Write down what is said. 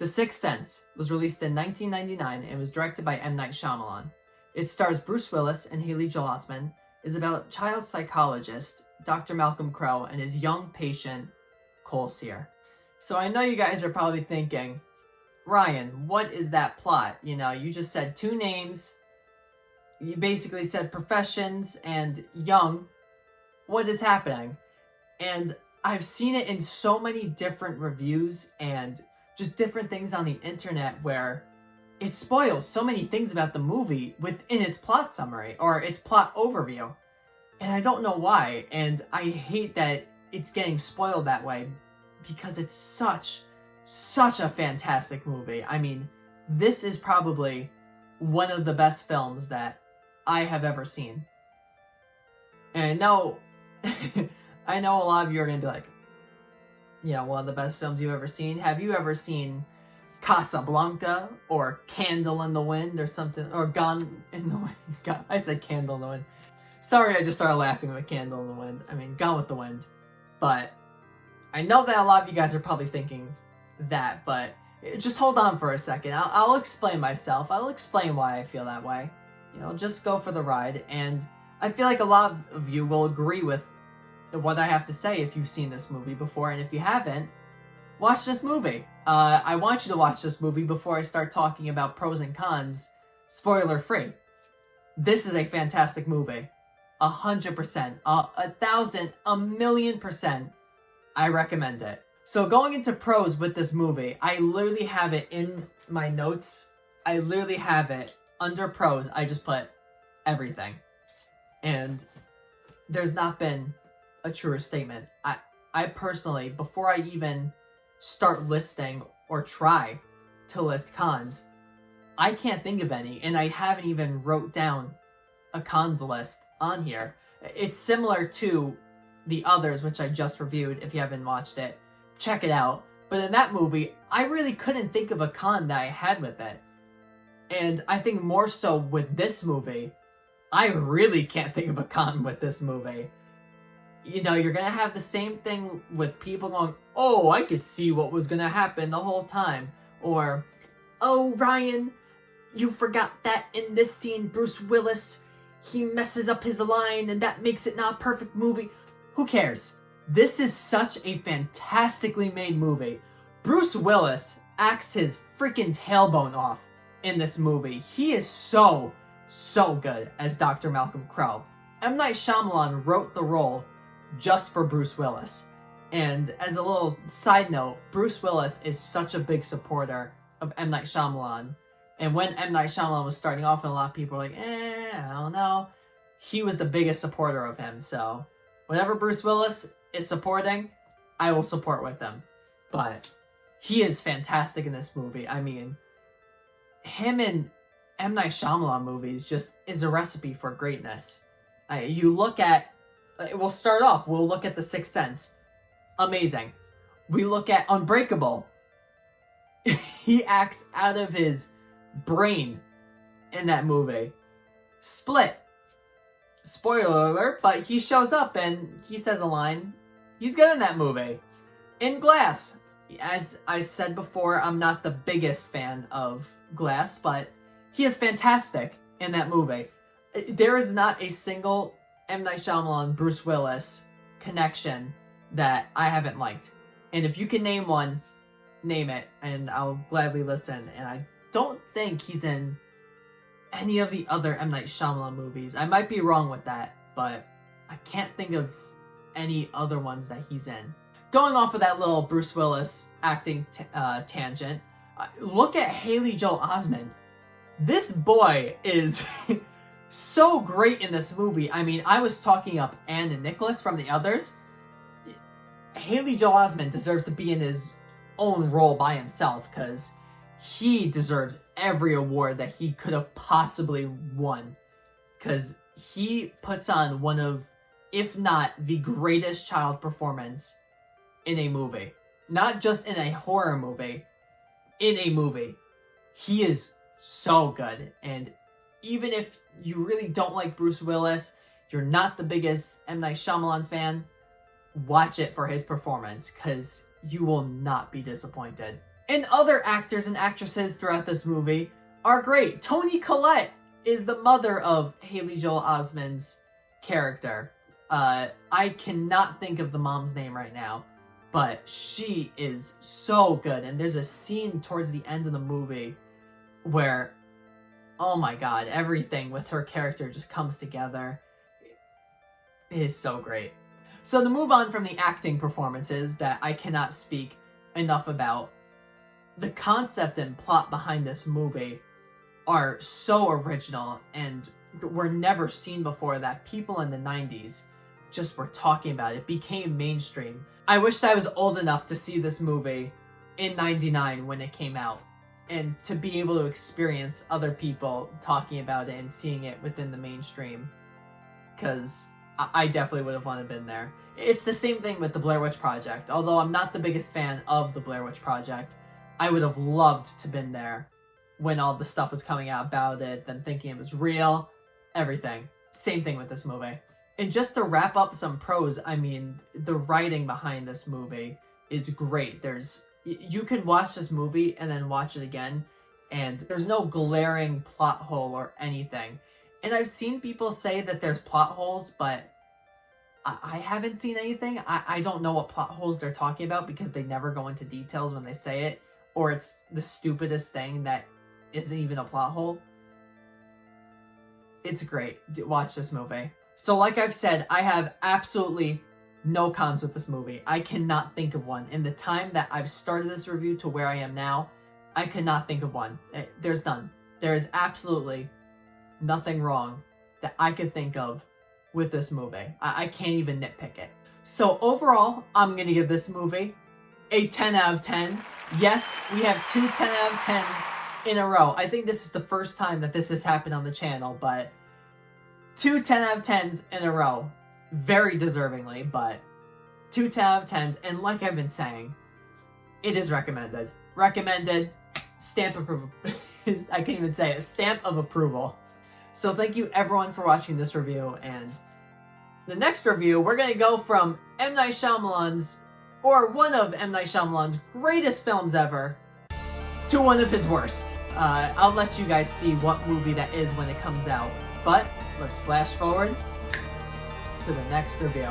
The Sixth Sense was released in 1999 and was directed by M. Night Shyamalan. It stars Bruce Willis and Haley Joel Osment. It is about child psychologist Dr. Malcolm Crowe and his young patient, Cole Sear. So I know you guys are probably thinking, Ryan, what is that plot? You know, you just said two names. You basically said professions and young. What is happening? And I've seen it in so many different reviews and just different things on the internet where it spoils so many things about the movie within its plot summary or its plot overview. And I don't know why. And I hate that it's getting spoiled that way because it's such a fantastic movie. I mean, this is probably one of the best films that I have ever seen. And I know, I know a lot of you are going to be like, yeah, one of the best films you've ever seen. Have you ever seen Casablanca or Candle in the Wind or something? Or Gone in the Wind. I said Candle in the Wind. Sorry, I just started laughing with Candle in the Wind. I mean, Gone with the Wind. But I know that a lot of you guys are probably thinking that, but just hold on for a second. I'll explain myself. I'll explain why I feel that way. You know, just go for the ride. And I feel like a lot of you will agree with what I have to say if you've seen this movie before. And if you haven't, watch this movie. I want you to watch this movie before I start talking about pros and cons, spoiler free. This is a fantastic movie. 100%, 1,000, 1,000,000%, I recommend it. So going into pros with this movie, I literally have it in my notes. I literally have it under pros. I just put everything. And there's not been a truer statement. I personally, before I even start listing or try to list cons, I can't think of any, and I haven't even wrote down a cons list on here. It's similar to the others, which I just reviewed. If you haven't watched it, check it out. But in that movie, I really couldn't think of a con that I had with it. And I think more so with this movie, I really can't think of a con with this movie. You know, you're gonna have the same thing with people going, oh, I could see what was gonna happen the whole time. Or, oh, Ryan, you forgot that in this scene, Bruce Willis, he messes up his line and that makes it not a perfect movie. Who cares? This is such a fantastically made movie. Bruce Willis acts his freaking tailbone off in this movie. He is so good as Dr. Malcolm Crowe. M. Night Shyamalan wrote the role just for Bruce Willis. And as a little side note, Bruce Willis is such a big supporter of M. Night Shyamalan. And when M. Night Shyamalan was starting off, and a lot of people were like, I don't know, he was the biggest supporter of him. So whatever Bruce Willis is supporting, I will support with him. But he is fantastic in this movie. I mean, him in M. Night Shyamalan movies just is a recipe for greatness. You look at, we'll start off, we'll look at The Sixth Sense. Amazing. We look at Unbreakable. He acts out of his brain in that movie. Split. Spoiler alert, but he shows up and he says a line. He's good in that movie. In Glass. As I said before, I'm not the biggest fan of Glass, but he is fantastic in that movie. There is not a single M. Night Shyamalan, Bruce Willis connection that I haven't liked. And if you can name one, name it, and I'll gladly listen. And I don't think he's in any of the other M. Night Shyamalan movies. I might be wrong with that, but I can't think of any other ones that he's in. Going off of that little Bruce Willis acting tangent, look at Haley Joel Osment. This boy is so great in this movie. I mean, I was talking up Anne and Nicholas from the others. Haley Joel Osment deserves to be in his own role by himself because he deserves every award that he could have possibly won. Because he puts on one of, if not the greatest child performance in a movie. Not just in a horror movie, in a movie. He is so good. And even if you really don't like Bruce Willis, you're not the biggest M. Night Shyamalan fan, watch it for his performance, because you will not be disappointed. And other actors and actresses throughout this movie are great. Toni Collette is the mother of Haley Joel Osment's character. I cannot think of the mom's name right now, but she is so good. And there's a scene towards the end of the movie where, oh my god, everything with her character just comes together. It is so great. So to move on from the acting performances that I cannot speak enough about, the concept and plot behind this movie are so original and were never seen before that people in the 90s just were talking about it. It became mainstream. I wish I was old enough to see this movie in 99 when it came out, and to be able to experience other people talking about it and seeing it within the mainstream, because I definitely would have wanted to been there. It's the same thing with the Blair Witch Project. Although I'm not the biggest fan of the Blair Witch Project, I would have loved to been there when all the stuff was coming out about it, then thinking it was real, everything. Same thing with this movie. And just to wrap up some pros, I mean, the writing behind this movie is great. You can watch this movie and then watch it again, and there's no glaring plot hole or anything. And I've seen people say that there's plot holes, but I haven't seen anything. I don't know what plot holes they're talking about because they never go into details when they say it, or it's the stupidest thing that isn't even a plot hole. It's great. Watch this movie. So like I've said, I have absolutely no cons with this movie. I cannot think of one. In the time that I've started this review to where I am now, I cannot think of one. There's none. There is absolutely nothing wrong that I could think of with this movie. I can't even nitpick it. So overall, I'm going to give this movie a 10 out of 10. Yes, we have 2 10 out of 10s in a row. I think this is the first time that this has happened on the channel, but 2 10 out of 10s in a row. Very deservingly, but 2 10 out of 10s. And like I've been saying, it is recommended. Recommended. Stamp approval. I can't even say it. Stamp of approval. So thank you everyone for watching this review, and the next review, we're going to go from M. Night Shyamalan's, or one of M. Night Shyamalan's greatest films ever, to one of his worst. I'll let you guys see what movie that is when it comes out, but let's flash forward to the next review.